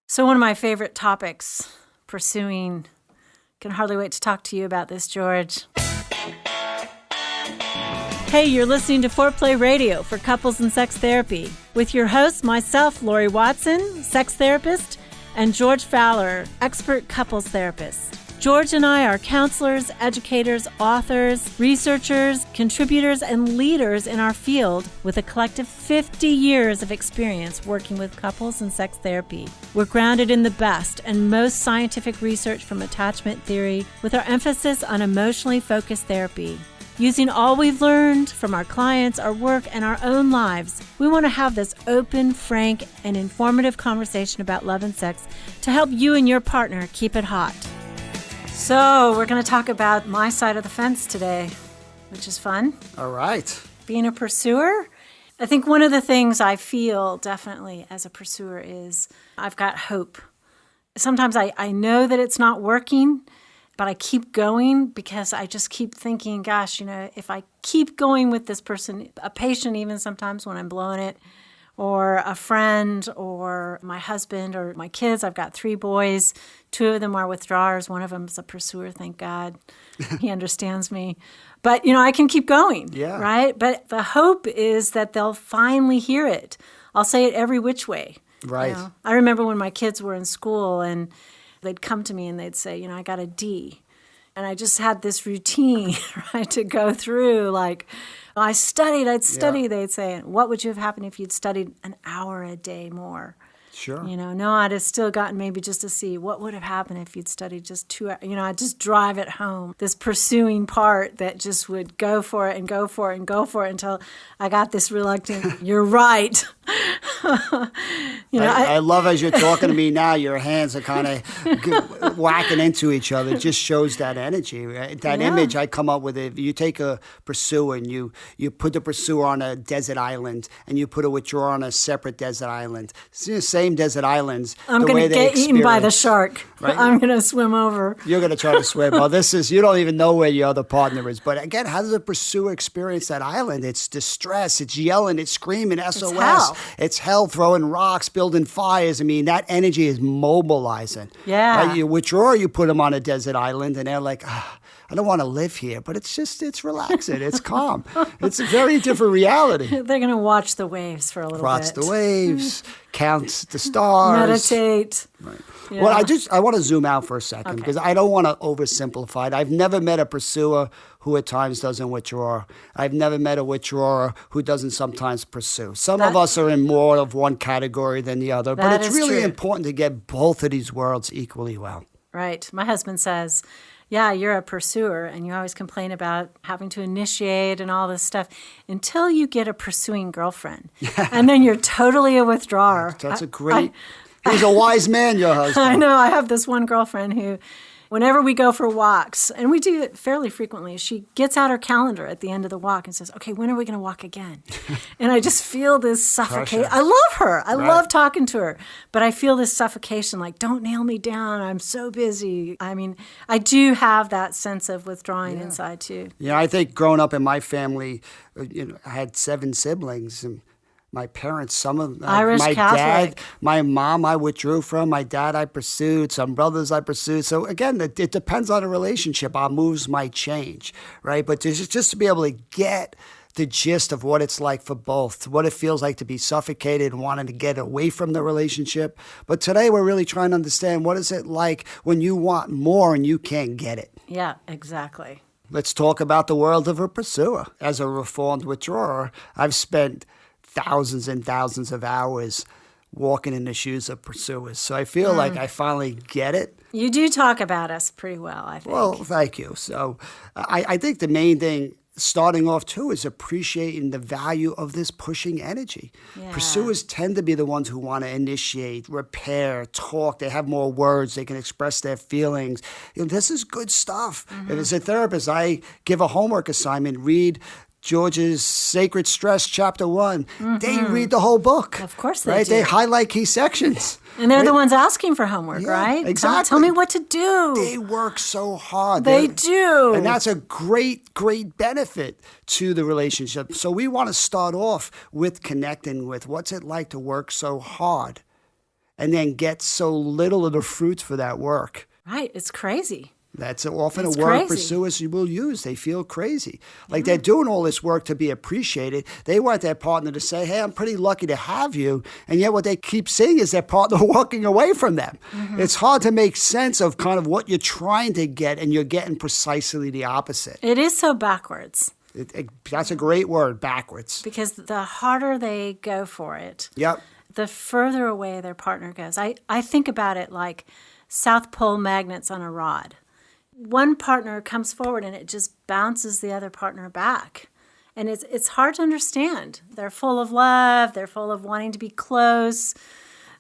So one of my favorite topics, pursuing. Can hardly wait to talk to you about this, George. Hey, you're listening to Foreplay Radio for Couples and Sex Therapy with your hosts, myself, Laurie Watson, sex therapist, and George Fowler, expert couples therapist. George and I are counselors, educators, authors, researchers, contributors, and leaders in our field with a collective 50 years of experience working with couples and sex therapy. We're grounded in the best and most scientific research from attachment theory with our emphasis on emotionally focused therapy. Using all we've learned from our clients, our work, and our own lives, we want to have this open, frank, and informative conversation about love and sex to help you and your partner keep it hot. So we're going to talk about my side of the fence today, which is fun. All right. Being a pursuer. I think one of the things I feel definitely as a pursuer is I've got hope. Sometimes I know that it's not working, but I keep going because I just keep thinking, gosh, if I keep going with this person, a patient even sometimes when I'm blowing it, or a friend, or my husband, or my kids. I've got 3 boys. 2 of them are withdrawers. One of them is a pursuer, thank God. He understands me. But, I can keep going, right? But the hope is that they'll finally hear it. I'll say it every which way. Right. I remember when my kids were in school and they'd come to me and they'd say, I got a D. And I just had this routine, right, to go through, like, I'd study, they'd say. What would you have happened if you'd studied an hour a day more? Sure. No, I'd have still gotten maybe just to see what would have happened if you'd studied just 2 hours. I'd just drive it home, this pursuing part that just would go for it and go for it and go for it until I got this reluctant, you're right. I love as you're talking to me now, your hands are kind of whacking into each other. It just shows that energy, right? That image I come up with. If you take a pursuer and you put the pursuer on a desert island and you put a withdrawer on a separate desert island, it's the same desert islands. I'm going to get eaten by the shark. Right? I'm going to swim over. You're going to try to swim. Well, you don't even know where your other partner is. But again, how does a pursuer experience that island? It's distress. It's yelling. It's screaming. SOS. It's hell. It's hell, throwing rocks, building fires. I mean, that energy is mobilizing. Yeah. Right? You withdraw, you put them on a desert island, and they're like, I don't want to live here, but it's relaxing. It's calm. It's a very different reality. They're going to watch the waves for a little bit. Watch the waves, count the stars. Meditate. Right. Yeah. Well, I want to zoom out for a second because I don't want to oversimplify it. I've never met a pursuer who at times doesn't withdraw. I've never met a withdrawer who doesn't sometimes pursue. Some of us are in more of one category than the other, but it's really important to get both of these worlds equally well. Right. My husband says, yeah, you're a pursuer, and you always complain about having to initiate and all this stuff until you get a pursuing girlfriend. And then you're totally a withdrawer. That's a great... He's a wise man, your husband. I know. I have this one girlfriend who, whenever we go for walks, and we do it fairly frequently, she gets out her calendar at the end of the walk and says, okay, when are we going to walk again? And I just feel this suffocation. I love her. I love talking to her. But I feel this suffocation, like, don't nail me down. I'm so busy. I mean, I do have that sense of withdrawing inside, too. Yeah, I think growing up in my family, I had 7 siblings, and my parents, some of them, Irish my Catholic. dad, my mom I withdrew from, my dad I pursued, some brothers I pursued. So again, it depends on the relationship. Our moves might change, right? But just to be able to get the gist of what it's like for both, what it feels like to be suffocated and wanting to get away from the relationship. But today we're really trying to understand what is it like when you want more and you can't get it. Yeah, exactly. Let's talk about the world of a pursuer. As a reformed withdrawer, I've spent thousands and thousands of hours walking in the shoes of pursuers. So I feel like I finally get it. You do talk about us pretty well, I think. Well, thank you. So I think the main thing starting off too is appreciating the value of this pushing energy. Yeah. Pursuers tend to be the ones who want to initiate, repair, talk. They have more words. They can express their feelings. This is good stuff. Mm-hmm. If it's a therapist, I give a homework assignment, read George's Sacred Stress, Chapter 1. Mm-hmm. They read the whole book. Of course they right? do. They highlight key sections. And they're the ones asking for homework, right? Exactly. Tell me what to do. They work so hard. They do. And that's a great, great benefit to the relationship. So we want to start off with connecting with what's it like to work so hard and then get so little of the fruits for that work. Right. It's crazy. That's often It's a word crazy. pursuers will use. They feel crazy. Like they're doing all this work to be appreciated. They want their partner to say, hey, I'm pretty lucky to have you. And yet what they keep seeing is their partner walking away from them. It's hard to make sense of kind of what you're trying to get, and you're getting precisely the opposite. It is so backwards. That's a great word, backwards. Because the harder they go for it, Yep. the further away their partner goes. I think about it like South Pole magnets on a rod. One partner comes forward and it just bounces the other partner back. And it's hard to understand. They're full of love. They're full of wanting to be close.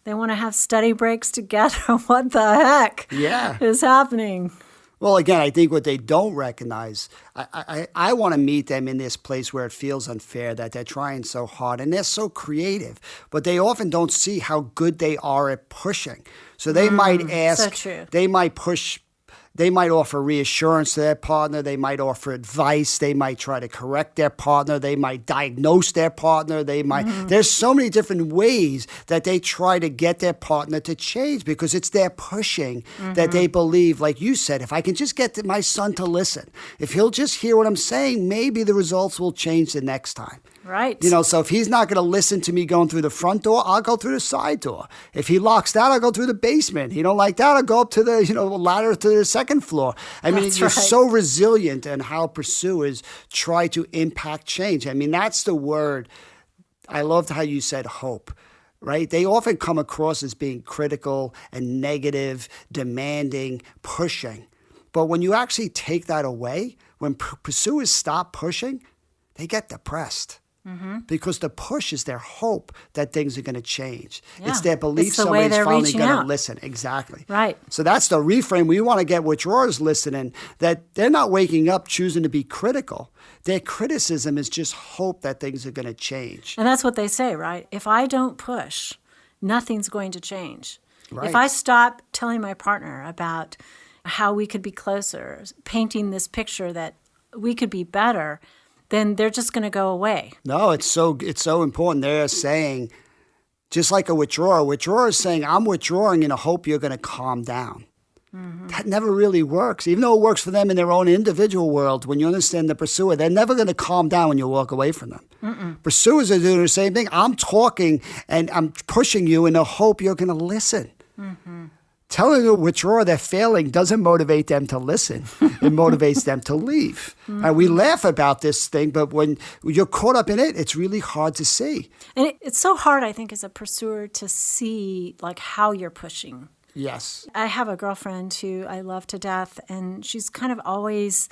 They want to have study breaks together. What the heck is happening? Well, again, I think what they don't recognize, I want to meet them in this place where it feels unfair, that they're trying so hard and they're so creative, but they often don't see how good they are at pushing. So they might ask, so true. They might push. They might offer reassurance to their partner. They might offer advice. They might try to correct their partner. They might diagnose their partner. They might. There's so many different ways that they try to get their partner to change, because it's their pushing that they believe, like you said, if I can just get my son to listen, if he'll just hear what I'm saying, maybe the results will change the next time. Right. So if he's not going to listen to me going through the front door, I'll go through the side door. If he locks that, I'll go through the basement. He don't like that, I'll go up to the, ladder to the second floor. I mean, That's you're right. so resilient in how pursuers try to impact change. I mean, that's the word. I loved how you said hope. Right? They often come across as being critical and negative, demanding, pushing. But when you actually take that away, when pursuers stop pushing, they get depressed. Because the push is their hope that things are going to change. Yeah. It's their belief It's the way somebody's they're finally reaching going to out. listen. Exactly. Right. So that's the reframe. We want to get withdrawers listening, that they're not waking up choosing to be critical. Their criticism is just hope that things are going to change. And that's what they say, right? If I don't push, nothing's going to change. Right. If I stop telling my partner about how we could be closer, painting this picture that we could be better, then they're just going to go away. No, it's so important. They're saying, just like a withdrawer is saying, I'm withdrawing in a hope you're going to calm down. That never really works. Even though it works for them in their own individual world, when you understand the pursuer, they're never going to calm down when you walk away from them. Pursuers are doing the same thing. I'm talking and I'm pushing you in the hope you're going to listen. Telling a withdrawer they're failing doesn't motivate them to listen. It motivates them to leave. And we laugh about this thing, but when you're caught up in it, it's really hard to see. And it's so hard, I think, as a pursuer to see like how you're pushing. Yes. I have a girlfriend who I love to death, and she's kind of always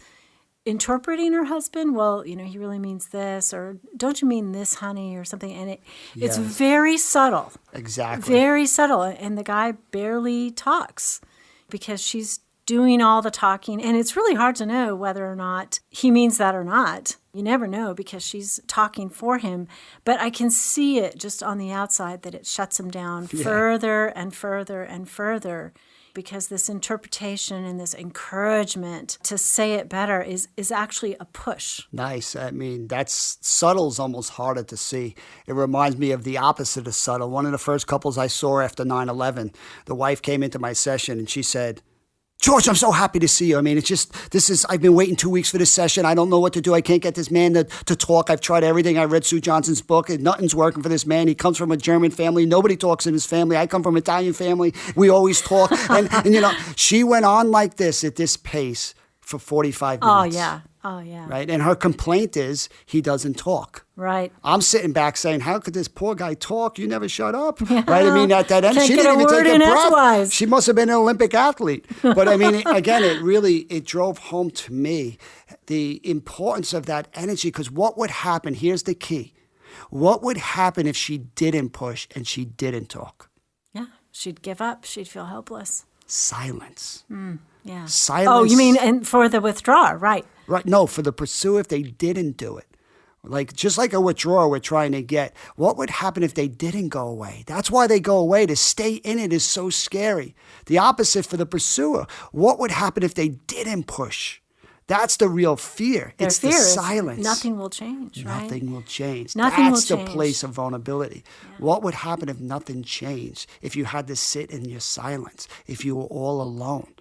interpreting her husband. Well, he really means this, or don't you mean this, honey, or something. And it's very subtle. Exactly. Very subtle. And the guy barely talks because she's doing all the talking. And it's really hard to know whether or not he means that or not. You never know because she's talking for him. But I can see it just on the outside that it shuts him down further and further and further, because this interpretation and this encouragement to say it better is actually a push. Nice. I mean, that's subtle's almost harder to see. It reminds me of the opposite of subtle. One of the first couples I saw after 9/11, the wife came into my session and she said, George, I'm so happy to see you. I mean, I've been waiting 2 weeks for this session. I don't know what to do. I can't get this man to talk. I've tried everything. I read Sue Johnson's book, and nothing's working for this man. He comes from a German family. Nobody talks in his family. I come from an Italian family. We always talk. And she went on like this at this pace for 45 minutes. Oh, yeah. Right? And her complaint is he doesn't talk. Right. I'm sitting back saying, how could this poor guy talk? You never shut up. Right? I mean, at that end, Can't she get didn't a even word take a in breath. edgewise. She must have been an Olympic athlete. But I mean, again, it drove home to me the importance of that energy, because what would happen, here's the key. What would happen if she didn't push and she didn't talk? Yeah, she'd give up. She'd feel helpless. Silence. Yeah. Silence. Oh, you mean and for the withdrawer, right. Right. No, for the pursuer, if they didn't do it. Just like a withdrawer we're trying to get, what would happen if they didn't go away? That's why they go away. To stay in it is so scary. The opposite for the pursuer. What would happen if they didn't push? That's the real fear. Their It's fear the is silence. nothing will change, right? Nothing will change. Nothing That's will the change. place of vulnerability. Yeah. What would happen if nothing changed? If you had to sit in your silence? If you were all alone?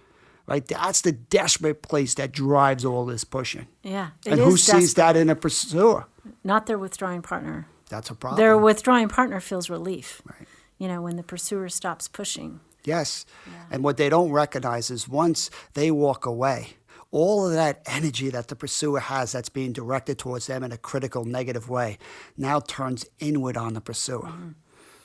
Right? That's the desperate place that drives all this pushing. Yeah. And who sees that in a pursuer? Not their withdrawing partner. That's a problem. Their withdrawing partner feels relief. Right. When the pursuer stops pushing. Yes. Yeah. And what they don't recognize is once they walk away, all of that energy that the pursuer has that's being directed towards them in a critical, negative way now turns inward on the pursuer. Mm-hmm.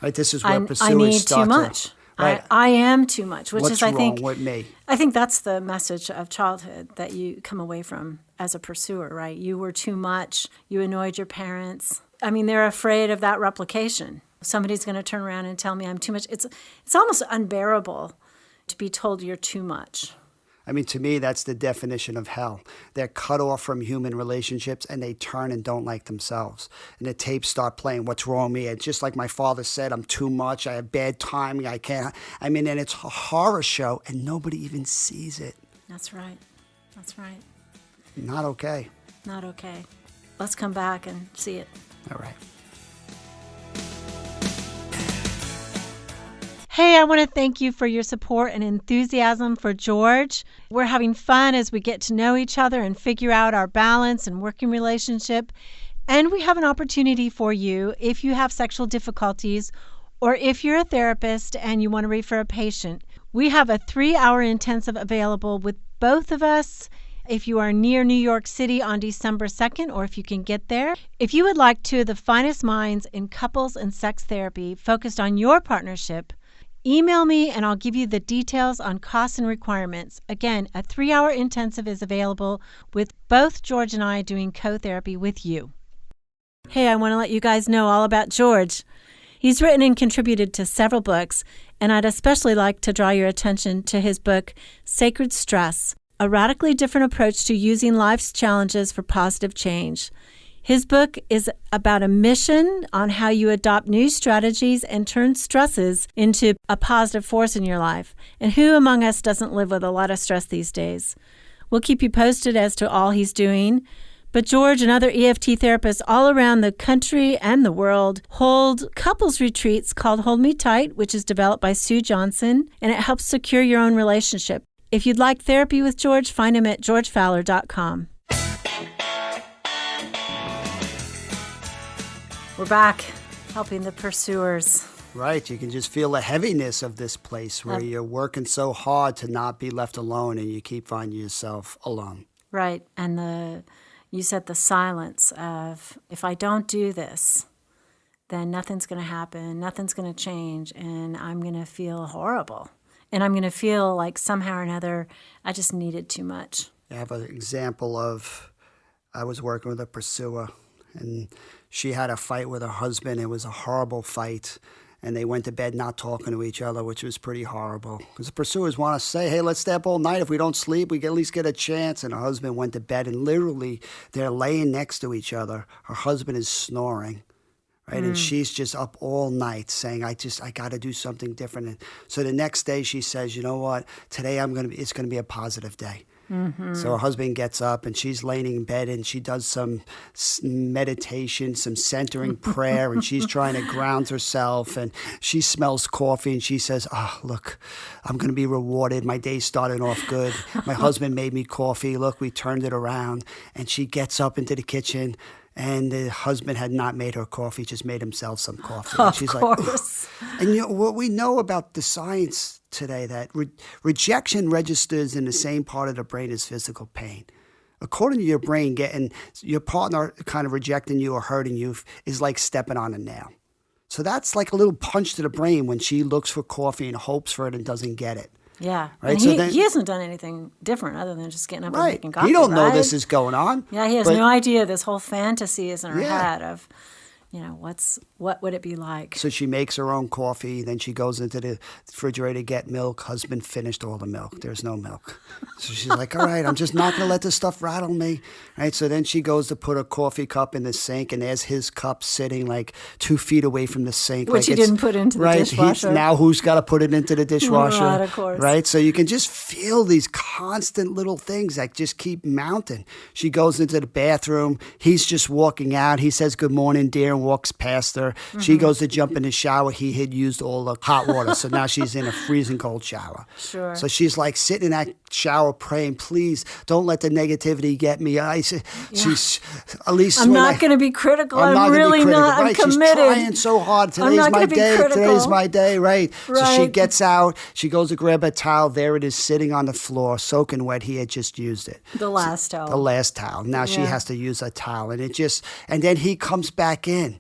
Right? This is where pursuers I need start too much. To, right? I am too much, which What's is, I think, wrong with me? I think that's the message of childhood that you come away from as a pursuer, right? You were too much. You annoyed your parents. I mean, they're afraid of that replication. Somebody's going to turn around and tell me I'm too much. It's almost unbearable to be told you're too much. I mean, to me, that's the definition of hell. They're cut off from human relationships, and they turn and don't like themselves. And the tapes start playing, what's wrong with me? It's just like my father said, I'm too much, I have bad timing, I can't. I mean, and it's a horror show, and nobody even sees it. That's right. That's right. Not okay. Not okay. Let's come back and see it. All right. Hey, I want to thank you for your support and enthusiasm for George. We're having fun as we get to know each other and figure out our balance and working relationship. And we have an opportunity for you if you have sexual difficulties or if you're a therapist and you want to refer a patient. We have a 3-hour intensive available with both of us if you are near New York City on December 2nd or if you can get there. If you would like two of the finest minds in couples and sex therapy focused on your partnership, email me and I'll give you the details on costs and requirements. Again, a 3-hour intensive is available with both George and I doing co-therapy with you. Hey, I want to let you guys know all about George. He's written and contributed to several books, and I'd especially like to draw your attention to his book, Sacred Stress, a radically different approach to using life's challenges for positive change. His book is about a mission on how you adopt new strategies and turn stresses into a positive force in your life. And who among us doesn't live with a lot of stress these days? We'll keep you posted as to all he's doing. But George and other EFT therapists all around the country and the world hold couples retreats called Hold Me Tight, which is developed by Sue Johnson, and it helps secure your own relationship. If you'd like therapy with George, find him at georgefowler.com. We're back helping the pursuers. Right. You can just feel the heaviness of this place where you're working so hard to not be left alone and you keep finding yourself alone. Right. And you said the silence of, if I don't do this, then nothing's going to happen, nothing's going to change, and I'm going to feel horrible. And I'm going to feel like somehow or another I just needed too much. I have an example of, I was working with a pursuer, and she had a fight with her husband. It was a horrible fight, and they went to bed not talking to each other, which was pretty horrible. Because the pursuers want to say, hey, let's stay up all night. If we don't sleep, we can at least get a chance. And her husband went to bed, and literally they're laying next to each other. Her husband is snoring, right? And she's just up all night saying, I got to do something different. And so the next day she says, you know what? Today it's going to be a positive day. Mm-hmm. So her husband gets up and she's laying in bed and she does some meditation, some centering prayer, and she's trying to ground herself, and she smells coffee and she says, oh, look, I'm going to be rewarded. My day started off good. My husband made me coffee. Look, we turned it around. And she gets up into the kitchen, and the husband had not made her coffee, just made himself some coffee. And she's course. Like, and you know what we know about the science today, that rejection registers in the same part of the brain as physical pain. According to your brain, getting your partner kind of rejecting you or hurting you is like stepping on a nail. So that's like a little punch to the brain when she looks for coffee and hopes for it and doesn't get it. Yeah. Right. And he hasn't done anything different other than just getting up and making coffee. He don't know this is going on. Yeah, he has no idea this whole fantasy is in her head of what would it be like? So she makes her own coffee. Then she goes into the refrigerator to get milk. Husband finished all the milk. There's no milk. So she's like, all right, I'm just not going to let this stuff rattle me. Right. So then she goes to put a coffee cup in the sink, and there's his cup sitting like 2 feet away from the sink. Which he didn't put into the dishwasher. Now who's got to put it into the dishwasher? Right, of course. Right. So you can just feel these constant little things that just keep mounting. She goes into the bathroom. He's just walking out. He says, good morning, dear, and walks past her. Mm-hmm. She goes to jump in the shower. He had used all the hot water, so now she's in a freezing cold shower. Sure. So she's like sitting in that shower praying, please don't let the negativity get me. She's at least. I'm not going to be critical. I'm really not. Right? I'm committed. She's trying so hard. Today's my day. Today's my day. Right. So she gets out. She goes to grab a towel. There it is, sitting on the floor, soaking wet. He had just used it. The last towel. The last towel. Now she has to use a towel, and then he comes back in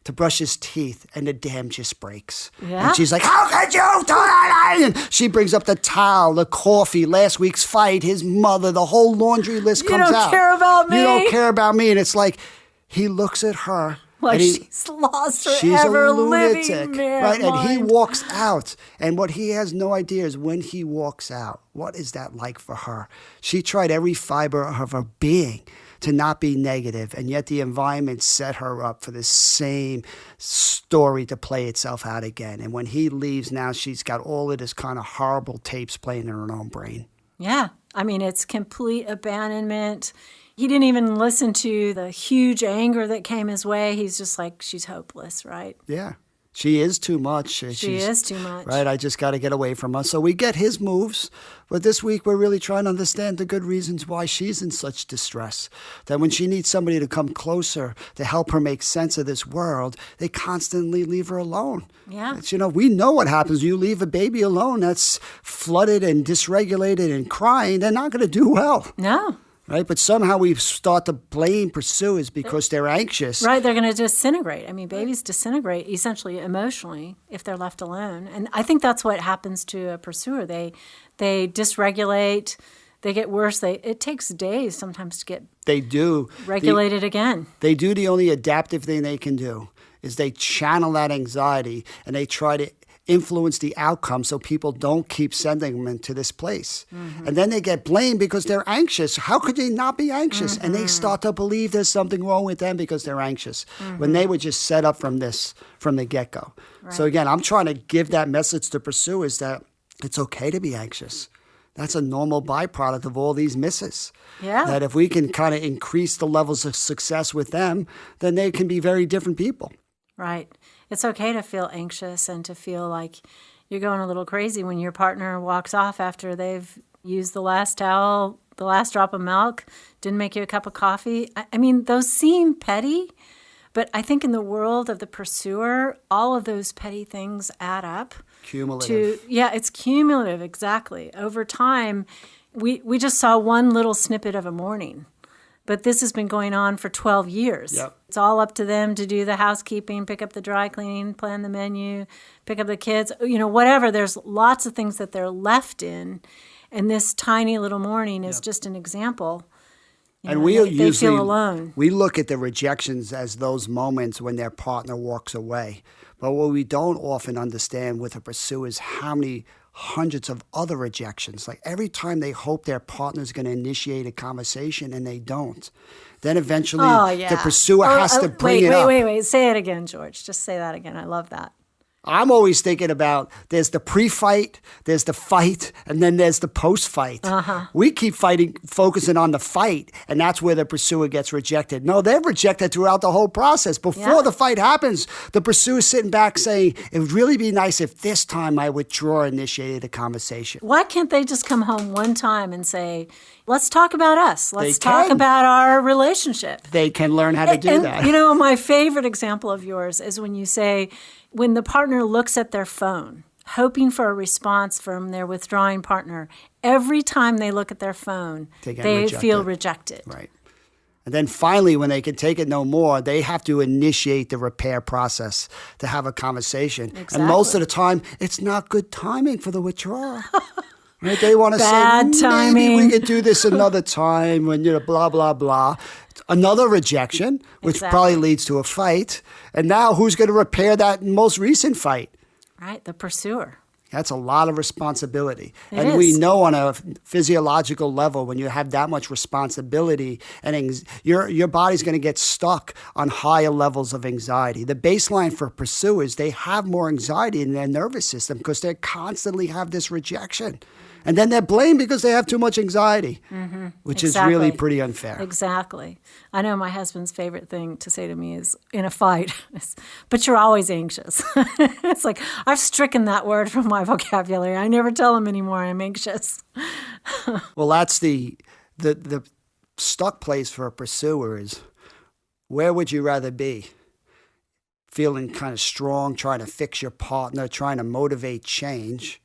to brush his teeth, and the dam just breaks. Yeah. And she's like, how could you do that? And she brings up the towel, the coffee, last week's fight, his mother, the whole laundry list comes out. You don't care about me. You don't care about me. And it's like, he looks at her. Like she's lost her she's ever a lunatic, living right? mind. And he walks out. And what he has no idea is when he walks out, what is that like for her? She tried every fiber of her being to not be negative, and yet the environment set her up for the same story to play itself out again. And when he leaves, now she's got all of this kind of horrible tapes playing in her own brain. Yeah. I mean, it's complete abandonment. He didn't even listen to the huge anger that came his way. He's just like, she's hopeless, right? Yeah. She is too much. She is too much. Right, I just got to get away from her. So we get his moves, but this week we're really trying to understand the good reasons why she's in such distress. That when she needs somebody to come closer to help her make sense of this world, they constantly leave her alone. Yeah. It's, we know what happens. You leave a baby alone that's flooded and dysregulated and crying, they're not going to do well. No. Right, but somehow we start to blame pursuers because they're anxious. Right, they're going to disintegrate. I mean, babies disintegrate essentially emotionally if they're left alone. And I think that's what happens to a pursuer. They dysregulate, they get worse. It takes days sometimes to get regulated again. They do the only adaptive thing they can do is they channel that anxiety and they try to influence the outcome so people don't keep sending them into this place. Mm-hmm. And then they get blamed because they're anxious. How could they not be anxious? Mm-hmm. And they start to believe there's something wrong with them because they're anxious when they were just set up from the get-go. Right. So again, I'm trying to give that message to pursuers that it's okay to be anxious. That's a normal byproduct of all these misses. Yeah. That if we can kind of increase the levels of success with them, then they can be very different people. Right. It's okay to feel anxious and to feel like you're going a little crazy when your partner walks off after they've used the last towel, the last drop of milk, didn't make you a cup of coffee. I mean, those seem petty, but I think in the world of the pursuer, all of those petty things add up. Cumulative. It's cumulative, exactly. Over time, we just saw one little snippet of a morning. But this has been going on for 12 years. Yep. It's all up to them to do the housekeeping, pick up the dry cleaning, plan the menu, pick up the kids, whatever. There's lots of things that they're left in. And this tiny little morning is just an example. They feel alone. We look at the rejections as those moments when their partner walks away. But what we don't often understand with a pursuer is how many hundreds of other rejections. Like every time they hope their partner's going to initiate a conversation and they don't. Then eventually the pursuer has to bring it up. Wait. Say it again, George. Just say that again. I love that. I'm always thinking about there's the pre-fight, there's the fight, and then there's the post-fight. Uh-huh. We keep focusing on the fight, and that's where the pursuer gets rejected. No, they're rejected throughout the whole process. Before the fight happens, the pursuer's sitting back saying, it would really be nice if this time I withdraw and initiated a conversation. Why can't they just come home one time and say, let's talk about us. Let's talk about our relationship. They can learn how to do that. My favorite example of yours is when you say, when the partner looks at their phone, hoping for a response from their withdrawing partner, every time they look at their phone, they feel rejected. Right. And then finally, when they can take it no more, they have to initiate the repair process to have a conversation. Exactly. And most of the time, it's not good timing for the withdrawal. Right? They want to Bad say, timing. maybe we could do this another time when, blah, blah, blah. Another rejection, which probably leads to a fight. And now who's going to repair that most recent fight? Right, the pursuer. That's a lot of responsibility. It is. We know on a physiological level, when you have that much responsibility, and your body's going to get stuck on higher levels of anxiety. The baseline for pursuers, they have more anxiety in their nervous system because they constantly have this rejection. And then they're blamed because they have too much anxiety, which is really pretty unfair. Exactly. I know my husband's favorite thing to say to me is in a fight, but you're always anxious. It's like, I've stricken that word from my vocabulary. I never tell him anymore I'm anxious. Well, that's the stuck place for a pursuer is, where would you rather be? Feeling kind of strong, trying to fix your partner, trying to motivate change?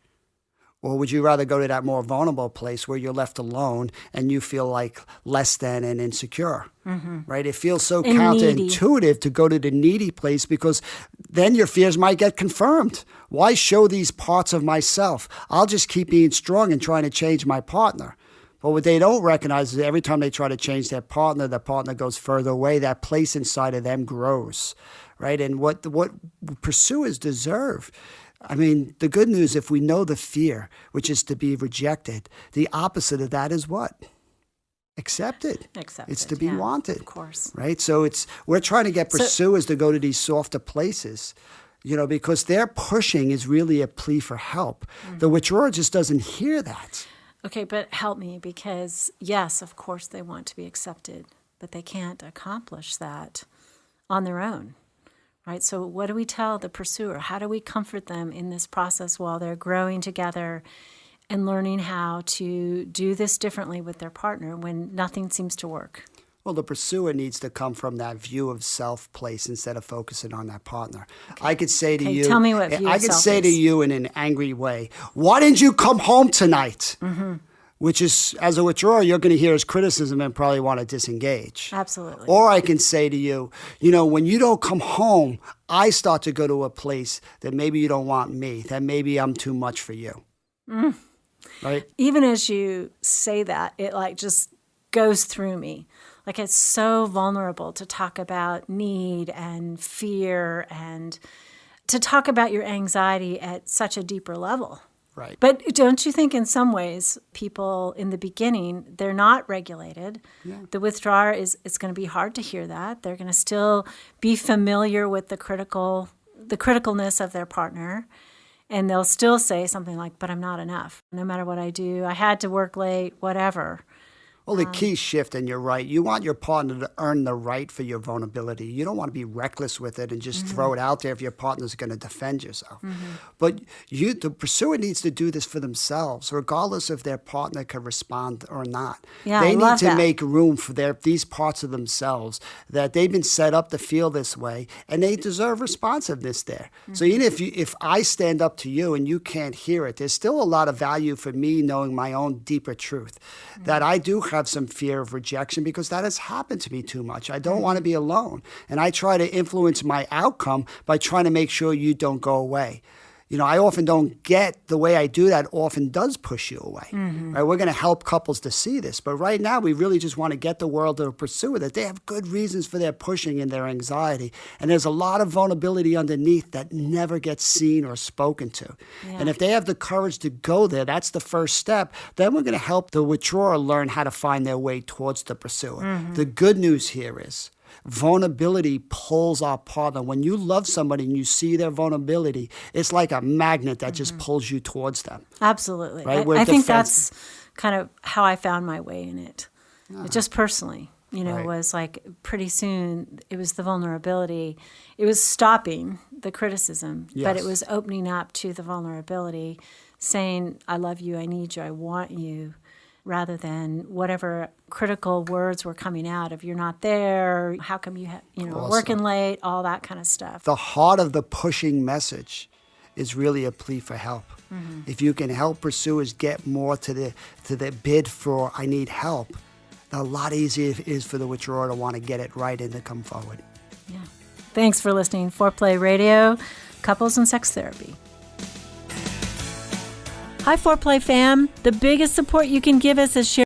Or would you rather go to that more vulnerable place where you're left alone and you feel like less than and insecure, right? It feels so counterintuitive to go to the needy place because then your fears might get confirmed. Why show these parts of myself? I'll just keep being strong and trying to change my partner. But what they don't recognize is every time they try to change their partner, the partner goes further away. That place inside of them grows, right? And what pursuers deserve, I mean, the good news, if we know the fear, which is to be rejected, the opposite of that is what? Accepted. It's to be wanted. Of course. Right? So we're trying to get pursuers to go to these softer places, because their pushing is really a plea for help. The withdrawer just doesn't hear that. Okay, but help me, because yes, of course they want to be accepted, but they can't accomplish that on their own. Right. So what do we tell the pursuer? How do we comfort them in this process while they're growing together and learning how to do this differently with their partner when nothing seems to work? Well, the pursuer needs to come from that view of self place instead of focusing on that partner. Okay. I could say to you, tell me what view I of could self say is. to you in an angry way, why didn't you come home tonight? Which is, as a withdrawer, you're going to hear as criticism and probably want to disengage. Absolutely. Or I can say to you, when you don't come home, I start to go to a place that maybe you don't want me, that maybe I'm too much for you. Right? Even as you say that, it just goes through me. Like, it's so vulnerable to talk about need and fear and to talk about your anxiety at such a deeper level. Right. But don't you think in some ways people in the beginning, they're not regulated. Yeah. The withdrawer it's going to be hard to hear that. They're going to still be familiar with the criticalness of their partner. And they'll still say something like, but I'm not enough. No matter what I do, I had to work late, whatever. Well, the key shift, and you're right, you want your partner to earn the right for your vulnerability. You don't want to be reckless with it and just throw it out there if your partner's going to defend yourself. But the pursuer needs to do this for themselves, regardless if their partner can respond or not. Yeah, they I need love to that. make room for these parts of themselves that they've been set up to feel this way, and they deserve responsiveness there. So even if I stand up to you and you can't hear it, there's still a lot of value for me knowing my own deeper truth, that I do have some fear of rejection because that has happened to me too much. I don't want to be alone. And I try to influence my outcome by trying to make sure you don't go away. I often don't get the way I do that often does push you away. Right? We're going to help couples to see this. But right now, we really just want to get the world to pursue it, that they have good reasons for their pushing and their anxiety. And there's a lot of vulnerability underneath that never gets seen or spoken to. Yeah. And if they have the courage to go there, that's the first step. Then we're going to help the withdrawer learn how to find their way towards the pursuer. The good news here is vulnerability pulls our partner. When you love somebody and you see their vulnerability, it's like a magnet that just pulls you towards them. Absolutely. Right? I think that's kind of how I found my way in it. Just personally, Right. was like pretty soon it was the vulnerability. It was stopping the criticism, but it was opening up to the vulnerability, saying, I love you, I need you, I want you, rather than whatever critical words were coming out of you're not there, how come you Awesome. working late, all that kind of stuff. The heart of the pushing message is really a plea for help. If you can help pursuers get more to the bid for I need help, a lot easier it is for the withdrawer to want to get it right and to come forward. Yeah. Thanks for listening. Foreplay Radio, Couples and Sex Therapy. Hi, Foreplay fam. The biggest support you can give us is share